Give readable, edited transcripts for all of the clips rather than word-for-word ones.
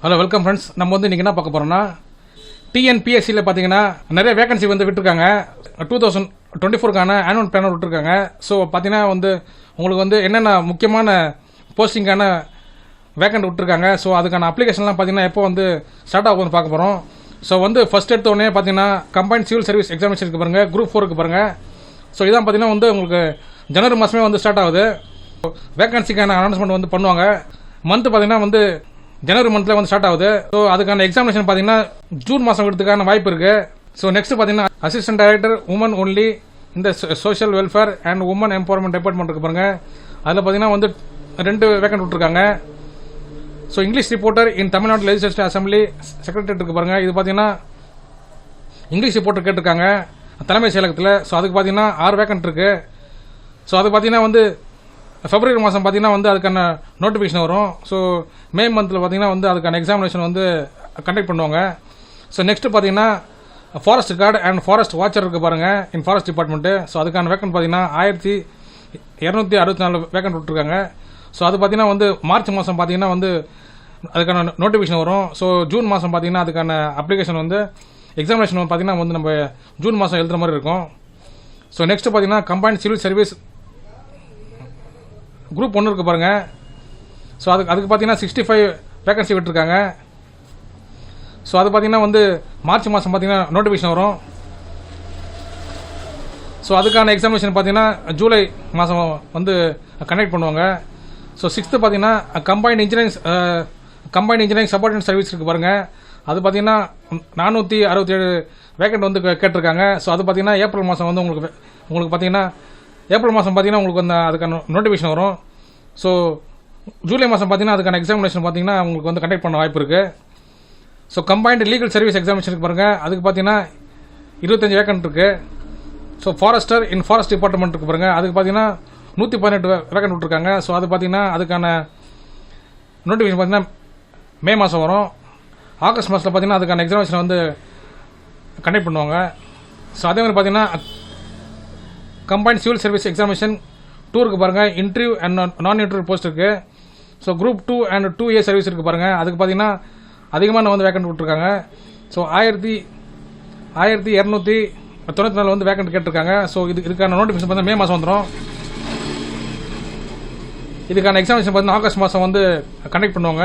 Hello welcome friends. நம்ம வந்து இன்றைக்கி என்ன பார்க்க போகிறோம்னா, டிஎன்பிஎஸ்சியில் பார்த்தீங்கன்னா நிறைய வேகன்சி வந்து விட்டுருக்காங்க. 2024க்கான ஆனுவல் பிளானர் விட்டுருக்காங்க. ஸோ பார்த்தீங்கன்னா வந்து உங்களுக்கு வந்து என்னென்ன முக்கியமான போஸ்டிங்கான வேகன்ட் விட்டுருக்காங்க. ஸோ அதுக்கான அப்ளிகேஷன்லாம் பார்த்தீங்கன்னா எப்போ வந்து ஸ்டார்ட் ஆகும்னு பார்க்க போகிறோம். ஸோ வந்து ஃபஸ்ட் எடுத்தோடனே பார்த்தீங்கன்னா கம்பைன்ட் சிவில் சர்வீஸ் எக்ஸாமினேஷனுக்கு பாருங்கள், குரூப் 4க்கு பாருங்கள். ஸோ இதான் பார்த்தீங்கன்னா வந்து உங்களுக்கு ஜனவரி மாதமே வந்து ஸ்டார்ட் ஆகுது. வேகன்சிக்கான அனௌன்ஸ்மெண்ட் வந்து பண்ணுவாங்க. மந்த் பார்த்தீங்கன்னா வந்து ஜனவரி மந்தில் வந்து ஸ்டார்ட் ஆகுது. ஸோ அதுக்கான எக்ஸாமினேஷன் பார்த்தீங்கன்னா ஜூன் மாதம் விடுறதுக்கான வாய்ப்பு இருக்குது. ஸோ நெக்ஸ்ட் பார்த்தீங்கன்னா அசிஸ்டன்ட் டைரக்டர் உமன் ஒன்லி இந்த social welfare and women empowerment department இருக்கு பாருங்க. அதில் பார்த்தீங்கன்னா வந்து 2 வேகன்ட் விட்டுருக்காங்க. So English reporter in Tamil Nadu legislative assembly secretariat இருக்கு பாருங்க. இது பார்த்தீங்கன்னா இங்கிலீஷ் ரிப்போர்ட்டர் கேட்டிருக்காங்க தலைமை செயலகத்தில். ஸோ அதுக்கு பார்த்தீங்கன்னா 6 வேகன்ட் இருக்குது. ஸோ அது பார்த்தீங்கன்னா வந்து ஃபெப்ரவரி மாதம் பார்த்தீங்கன்னா வந்து அதுக்கான நோட்டிஃபிகேஷன் வரும். ஸோ மே மந்தில் பார்த்தீங்கன்னா வந்து அதுக்கான எக்ஸாமினேஷன் வந்து கண்டக்ட் பண்ணுவாங்க. ஸோ நெக்ஸ்ட்டு பார்த்தீங்கன்னா forest card and forest watcher இருக்குது பாருங்கள் இன் ஃபாரஸ்ட் டிபார்ட்மெண்ட்டு. ஸோ அதுக்கான வேக்கன்ட் பார்த்தீங்கன்னா 1264 வேக்கன்ட் விட்டுருக்காங்க. ஸோ அது பார்த்தீங்கன்னா வந்து மார்ச் மாதம் பார்த்தீங்கன்னா வந்து அதுக்கான நோட்டிஃபிகேஷன் வரும். ஸோ ஜூன் மாதம் பார்த்தீங்கன்னா அதுக்கான அப்ளிகேஷன் வந்து எக்ஸாமினேஷன் பார்த்தீங்கன்னா வந்து நம்ம ஜூன் மாதம் எழுதுகிற மாதிரி இருக்கும். ஸோ நெக்ஸ்ட்டு பார்த்தீங்கன்னா கம்பைன்ட் சிவில் சர்வீஸ் குரூப் 1 இருக்குது பாருங்கள். ஸோ அதுக்கு பார்த்தீங்கன்னா 65 வேகன்சி விட்டுருக்காங்க. ஸோ அது பார்த்தீங்கன்னா வந்து மார்ச் மாதம் பார்த்தீங்கன்னா நோட்டிஃபிகேஷன் வரும். ஸோ அதுக்கான எக்ஸாமினேஷன் பார்த்தீங்கன்னா ஜூலை மாதம் வந்து கண்டக்ட் பண்ணுவாங்க. ஸோ 6th பார்த்தீங்கன்னா கம்பைன்ட் இன்ஜினியரிங் சப்பார்டினேட் சர்வீஸ் இருக்குது பாருங்கள். அது பார்த்தீங்கன்னா 467 வேகன்ட் வந்து கேட்டிருக்காங்க. ஸோ அது பார்த்தீங்கன்னா ஏப்ரல் மாதம் வந்து உங்களுக்கு பார்த்தீங்கன்னா ஏப்ரல் மாதம் பார்த்தீங்கன்னா உங்களுக்கு வந்து அதுக்கான நோட்டிஃபிகேஷன் வரும். ஸோ ஜூலை மாதம் பார்த்தீங்கன்னா அதுக்கான எக்ஸாமினேஷன் பார்த்தீங்கன்னா உங்களுக்கு வந்து கண்டக்ட் பண்ண வாய்ப்பு இருக்குது. ஸோ கம்பைன்டு லீகல் சர்வீஸ் எக்ஸாமினேஷனுக்கு பாருங்கள். அதுக்கு பார்த்தீங்கன்னா 25 வேகன்ட் இருக்குது. ஸோ ஃபாரஸ்டர் இன் ஃபாரஸ்ட் டிபார்ட்மெண்ட் இருக்கு பாருங்கள். அதுக்கு பார்த்தீங்கன்னா 118 வேகன்ட் விட்டுருக்காங்க. ஸோ அது பார்த்தீங்கன்னா அதுக்கான நோட்டிஃபிகேஷன் பார்த்தீங்கன்னா மே மாதம் வரும். ஆகஸ்ட் மாதத்தில் பார்த்தீங்கன்னா அதுக்கான எக்ஸாமினேஷன் வந்து கண்டக்ட் பண்ணுவாங்க. ஸோ அதே மாதிரி பார்த்தீங்கன்னா கம்பைன்ட் சிவில் சர்வீஸ் எக்ஸாமினேஷன் 2 இருக்குது பாருங்கள். இன்டர்வியூ அண்ட் நான் இன்டர்வியூ போஸ்ட் இருக்குது. So group 2 and 2A service இருக்குது பாருங்கள். அதுக்கு பார்த்தீங்கன்னா அதிகமான வந்து வேக்கன்ட் விட்டுருக்காங்க. ஸோ 1294 வந்து வேக்கன்ட் கேட்டிருக்காங்க. ஸோ இதுக்கான நோட்டிஃபிகேஷன் பார்த்தீங்கன்னா மே மாதம் வந்துடும். இதுக்கான எக்ஸாமினேஷன் பார்த்தீங்கன்னா ஆகஸ்ட் மாதம் வந்து கண்டக்ட் பண்ணுவாங்க.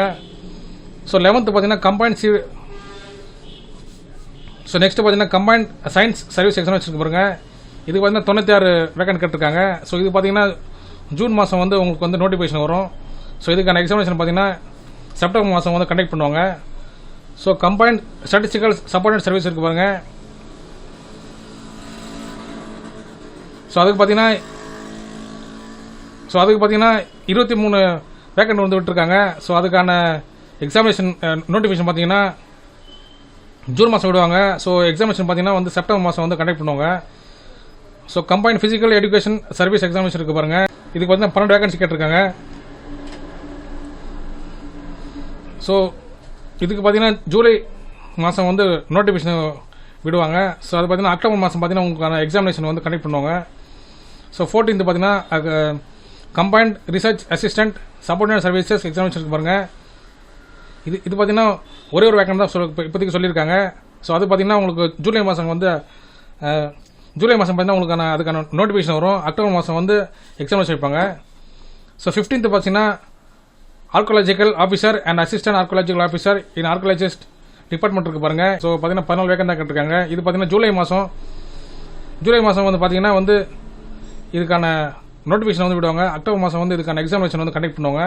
ஸோ 11th பார்த்தீங்கன்னா கம்பைன்ட் ஸோ நெக்ஸ்ட் பார்த்தீங்கன்னா கம்பைன்ட் சயின்ஸ் சர்வீஸ் எக்ஸாமினேஷன் பாருங்கள். இதுக்கு பார்த்தீங்கன்னா 96 வேக்கன்ட் கேட்டிருக்காங்க. ஸோ இது பார்த்தீங்கன்னா ஜூன் மாதம் வந்து உங்களுக்கு வந்து நோட்டிஃபிகேஷன் வரும். ஸோ இதுக்கான எக்ஸாமினேஷன் பார்த்தீங்கன்னா செப்டம்பர் மாதம் வந்து கண்டக்ட் பண்ணுவாங்க. So combined statistical supported service இருக்குது பாருங்கள். ஸோ அதுக்கு பார்த்தீங்கன்னா 23 வேக்கன்ட் வந்து விட்டுருக்காங்க. ஸோ அதுக்கான எக்ஸாமினேஷன் நோட்டிஃபிகேஷன் பார்த்தீங்கன்னா ஜூன் மாதம் விடுவாங்க. ஸோ எக்ஸாமினேஷன் பார்த்தீங்கன்னா வந்து செப்டம்பர் மாதம் வந்து கண்டக்ட் பண்ணுவாங்க. So combined physical education service examination இருக்குது பாருங்கள். இதுக்கு பார்த்தீங்கன்னா 12 வேகன்சி கேட்டிருக்காங்க. ஸோ இதுக்கு பார்த்தீங்கன்னா ஜூலை மாதம் வந்து நோட்டிஃபிகேஷன் விடுவாங்க. ஸோ அது பார்த்தீங்கன்னா அக்டோபர் மாதம் பார்த்தீங்கன்னா உங்களுக்கான எக்ஸாமினேஷன் வந்து கண்டக்ட் பண்ணுவாங்க. ஸோ 14th பார்த்தீங்கன்னா combined research assistant subordinate services examination இருக்கு பாருங்கள். இது பார்த்தீங்கன்னா ஒரே ஒரு வேக்கன்ட் தான் இப்போதைக்கு சொல்லியிருக்காங்க. ஸோ அது பார்த்தீங்கன்னா உங்களுக்கு ஜூலை மாதம் பார்த்தீங்கன்னா உங்களுக்கு அதுக்கான நோட்டிஃபிகேஷன் வரும். அக்டோபர் மாதம் வந்து எக்ஸாமினேஷன் வைப்பாங்க. ஸோ 15th பார்த்தீங்கன்னா archaeological officer and assistant archaeological officer in archaeologist department இருக்கு பாருங்கள். ஸோ பார்த்தீங்கன்னா 14 வேக்கன்ட் தான் கேட்டிருக்காங்க. இது பார்த்தீங்கன்னா ஜூலை மாதம் வந்து பார்த்தீங்கன்னா வந்து இதுக்கான நோட்டிஃபிகேஷன் வந்து விடுவாங்க. அக்டோபர் மாதம் வந்து இதுக்கான எக்ஸாமினேஷன் வந்து கண்டக்ட் பண்ணுவாங்க.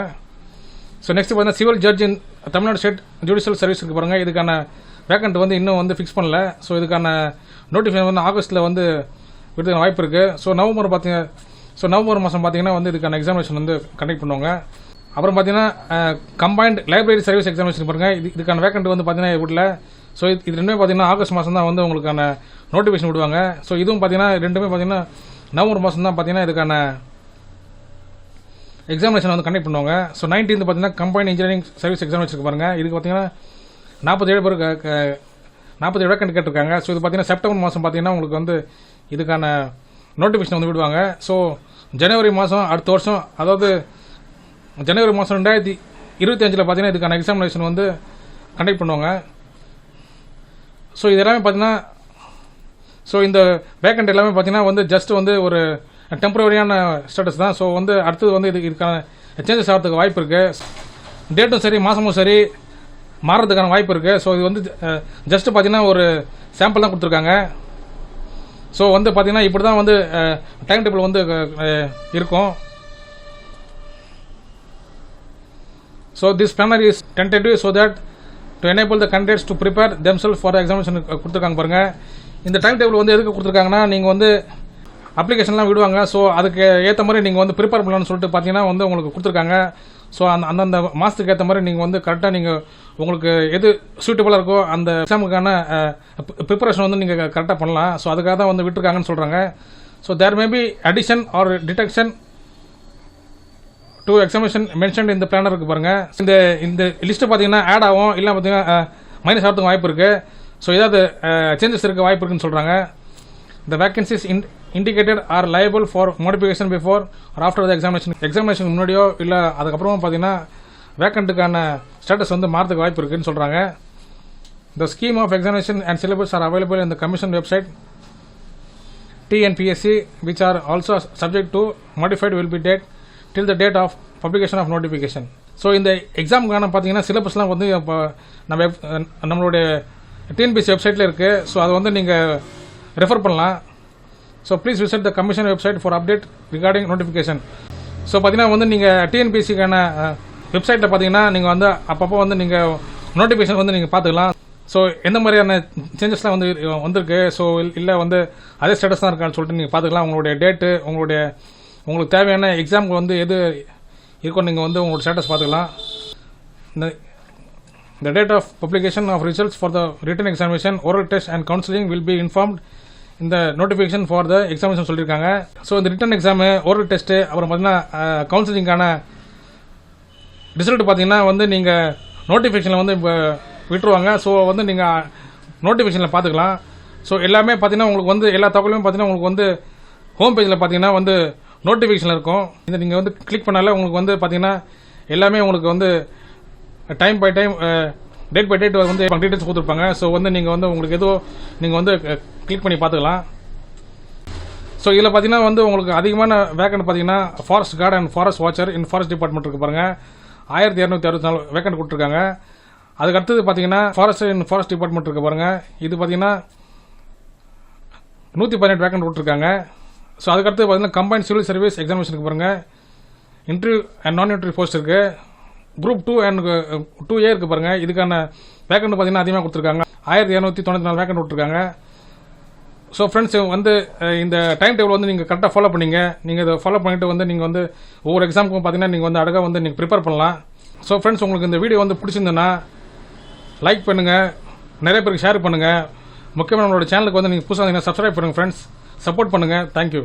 ஸோ நெக்ஸ்ட் பார்த்தீங்கன்னா சிவில் ஜட்ஜ் இன் தமிழ்நாடு ஸ்டேட் ஜுடிஷியல் சர்வீஸ் இருக்கு பாருங்கள். இதுக்கான வேக்கன்ட் வந்து இன்னும் வந்து ஃபிக்ஸ் பண்ணல. ஸோ இதுக்கான நோட்டிஃபிகேஷன் வந்து ஆகஸ்ட்டில் வந்து விடுறதுக்கான வாய்ப்பு இருக்குது. ஸோ நவம்பர் மாதம் பார்த்தீங்கன்னா வந்து இதுக்கான எக்ஸாமினேஷன் வந்து கண்டக்ட் பண்ணுவாங்க. அப்புறம் பார்த்தீங்கன்னா கம்பைன்ட் லைப்ரரி சர்வீஸ் எக்ஸாமினேஷன் பாருங்கள். இதுக்கான வேக்கன்ட் வந்து பார்த்தீங்கன்னா விடல. ஸோ இது ரெண்டுமே பார்த்தீங்கன்னா ஆகஸ்ட் மாதம் தான் வந்து உங்களுக்கான நோட்டிஃபிகேஷன் விடுவாங்க. ஸோ இதுவும் பார்த்தீங்கன்னா ரெண்டுமே பார்த்தீங்கன்னா நவம்பர் மாதம் தான் பார்த்தீங்கன்னா இதுக்கான எக்ஸாமினேஷன் வந்து கண்டக்ட் பண்ணுவாங்க. ஸோ 19th பார்த்தீங்கன்னா கம்பைன்ட் இன்ஜினியரிங் சர்வீஸ் எக்ஸாமினேஷன் பாருங்கள். இதுக்கு பார்த்தீங்கன்னா 47 வேக்கன்ட் கேட்டிருக்காங்க. ஸோ இது பார்த்தீங்கன்னா செப்டம்பர் மாதம் பார்த்தீங்கன்னா உங்களுக்கு வந்து இதுக்கான நோட்டிஃபிகேஷன் வந்து விடுவாங்க. ஸோ ஜனவரி மாதம் அடுத்த வருஷம், அதாவது ஜனவரி மாதம் 2025 பார்த்தீங்கன்னா இதுக்கான எக்ஸாமினேஷன் வந்து கண்டக்ட் பண்ணுவாங்க. ஸோ இது எல்லாமே பார்த்தீங்கன்னா ஸோ இந்த வேக்கண்ட் எல்லாமே பார்த்தீங்கன்னா வந்து ஜஸ்ட் வந்து ஒரு டெம்பரரியான ஸ்டேட்டஸ் தான். ஸோ வந்து அடுத்தது வந்து இதுக்கான சேஞ்சஸ் ஆகிறதுக்கு வாய்ப்பு இருக்குது. டேட்டும் சரி மாதமும் சரி மாறுறதுக்கான வாய்ப்பு இருக்குது. ஸோ இது வந்து ஜஸ்ட்டு பார்த்தீங்கன்னா ஒரு சாம்பிள் தான் கொடுத்துருக்காங்க. ஸோ வந்து பார்த்தீங்கன்னா இப்படி தான் வந்து டைம் டேபிள் வந்து இருக்கும். So this planar is tentative so that to enable the candidates to prepare themself for examination கொடுத்துருக்காங்க பாருங்கள். இந்த டைம் டேபிள் வந்து எதுக்கு கொடுத்துருக்காங்கன்னா நீங்கள் வந்து அப்ளிகேஷன்லாம் விடுவாங்க. ஸோ அதுக்கு ஏற்ற மாதிரி நீங்கள் வந்து ப்ரிப்பேர் பண்ணலான்னு சொல்லிட்டு பார்த்தீங்கன்னா வந்து உங்களுக்கு கொடுத்துருக்காங்க. ஸோ அந்தந்த மாதத்துக்கு ஏற்ற மாதிரி நீங்கள் வந்து கரெக்டாக நீங்கள் உங்களுக்கு எது சூட்டபுளாக இருக்கோ அந்த எக்ஸாமுக்கான ப்ரிப்பரேஷன் வந்து நீங்கள் கரெக்டாக பண்ணலாம். ஸோ அதுக்காக தான் வந்து விட்டுருக்காங்கன்னு சொல்கிறாங்க. So there may be addition or detection to examination mention இந்த பிளானர் இருக்குது பாருங்கள். இந்த லிஸ்ட்டு பார்த்தீங்கன்னா ஆட் ஆகும், இல்லை பார்த்தீங்கன்னா மைனஸ் ஆகிறதுக்கு வாய்ப்பு இருக்குது. ஸோ ஏதாவது சேஞ்சஸ் இருக்க வாய்ப்பு இருக்குன்னு சொல்கிறாங்க. The vacancies indicated are liable for modification before or after the examination. Examination முன்னாடியோ இல்லை அதுக்கப்புறமா பார்த்தீங்கன்னா வேக்கண்ட்டுக்கான ஸ்டேட்டஸ் வந்து மாறதுக்கு வாய்ப்பு இருக்குன்னு சொல்கிறாங்க. The scheme of examination and syllabus are available in the commission website TNPSC, which are also subject to modified will be date till the date of publication of notification. So இந்த எக்ஸாமுக்கான பார்த்தீங்கன்னா சிலபஸ்லாம் வந்து இப்போ நம்மளுடைய TNPSC வெப்சைட்டில் இருக்குது. So அதை வந்து நீங்கள் ரெஃபர் பண்ணலாம். So please visit the commission website for update regarding notification. So பார்த்தீங்கன்னா வந்து நீங்கள் டிஎன்பிஎஸ்சிக்கான வெப்சைட்டில் பார்த்தீங்கன்னா நீங்கள் வந்து அப்பப்போ வந்து நீங்கள் நோட்டிஃபிகேஷன் வந்து நீங்கள் பார்த்துக்கலாம். ஸோ எந்த மாதிரியான சேஞ்சஸ்லாம் வந்து வந்திருக்கு, ஸோ இல்லை வந்து அதே ஸ்டேட்டஸ் தான் இருக்கான்னு சொல்லிட்டு நீங்கள் பார்த்துக்கலாம். உங்களுடைய டேட்டு உங்களுக்கு தேவையான எக்ஸாமுக்கு வந்து எது இருக்கோ நீங்கள் வந்து உங்களோட ஸ்டேட்டஸ் பார்த்துக்கலாம். The date of publication of results for the written examination, oral test and counseling will be informed in the notification for the examination சொல்லியிருக்காங்க. ஸோ இந்த ரிட்டன் எக்ஸாமு, ஓரல் டெஸ்ட்டு, அப்புறம் பார்த்தீங்கன்னா கவுன்சிலிங்கான ரிசல்ட் பார்த்தீங்கன்னா வந்து நீங்கள் நோட்டிஃபிகேஷனில் வந்து இப்போ விட்டுருவாங்க. ஸோ வந்து நீங்கள் நோட்டிஃபிகேஷனில் பார்த்துக்கலாம். ஸோ எல்லாமே பார்த்தீங்கன்னா உங்களுக்கு வந்து எல்லா தகவலுமே பார்த்தீங்கன்னா உங்களுக்கு வந்து ஹோம் பேஜில் பார்த்தீங்கன்னா வந்து நோட்டிஃபிகேஷனில் இருக்கும். இதை நீங்கள் வந்து கிளிக் பண்ணாலே உங்களுக்கு வந்து பார்த்தீங்கன்னா எல்லாமே உங்களுக்கு வந்து time by time date by date வந்து டீட்டெயில்ஸ் கொடுத்துருப்பாங்க. ஸோ வந்து நீங்கள் வந்து உங்களுக்கு ஏதோ நீங்கள் வந்து கிளிக் பண்ணி பார்த்துக்கலாம். ஸோ இதில் பார்த்தீங்கன்னா வந்து உங்களுக்கு அதிகமான வேக்கண்ட் பார்த்தீங்கன்னா forest card and forest watcher in forest department இருக்கு பாருங்கள். 1264 வேக்கண்ட் கொடுத்துருக்காங்க. அதுக்கு அடுத்தது பார்த்தீங்கன்னா ஃபாரஸ்ட் இன் ஃபாரஸ்ட் டிபார்ட்மெண்ட் இருக்கு பாருங்கள். இது பார்த்தீங்கன்னா 118 வேக்கண்ட் கொடுத்துருக்காங்க. ஸோ அதுக்கடுத்து பார்த்தீங்கன்னா கம்பைன்ட் சிவில் சர்வீஸ் எக்ஸாமினேஷனுக்கு பாருங்கள். இன்டர்வியூ அண்ட் நான் இன்டர்வியூ போஸ்ட் இருக்குது. குரூப் 2 அண்ட் 2A இருக்குது பாருங்கள். இதுக்கான வேக்கண்ட் பார்த்தீங்கன்னா அதிகமாக கொடுத்துருக்காங்க. 1294 வேக்கண்ட் கொடுத்துருக்காங்க. ஸோ ஃப்ரெண்ட்ஸ் வந்து இந்த டைம் டேபிள் வந்து நீங்கள் கரெக்டாக ஃபாலோ பண்ணிங்க. நீங்கள் இதை ஃபாலோ பண்ணிவிட்டு வந்து நீங்கள் வந்து ஒவ்வொரு எக்ஸாமுக்கும் பார்த்தீங்கன்னா நீங்கள் வந்து அழகாக வந்து நீங்கள் ப்ரிப்பேர் பண்ணலாம். ஸோ ஃப்ரெண்ட்ஸ் உங்களுக்கு இந்த வீடியோ வந்து பிடிச்சிருந்ததுன்னா லைக் பண்ணுங்கள், நிறைய பேருக்கு ஷேர் பண்ணுங்கள். முக்கியமாக நம்மளோட சேனலுக்கு வந்து நீங்கள் புதுசாக சப்ஸ்கிரைப் பண்ணுங்கள் ஃப்ரெண்ட்ஸ். சப்போர்ட் பண்ணுங்கள். தேங்க்யூ.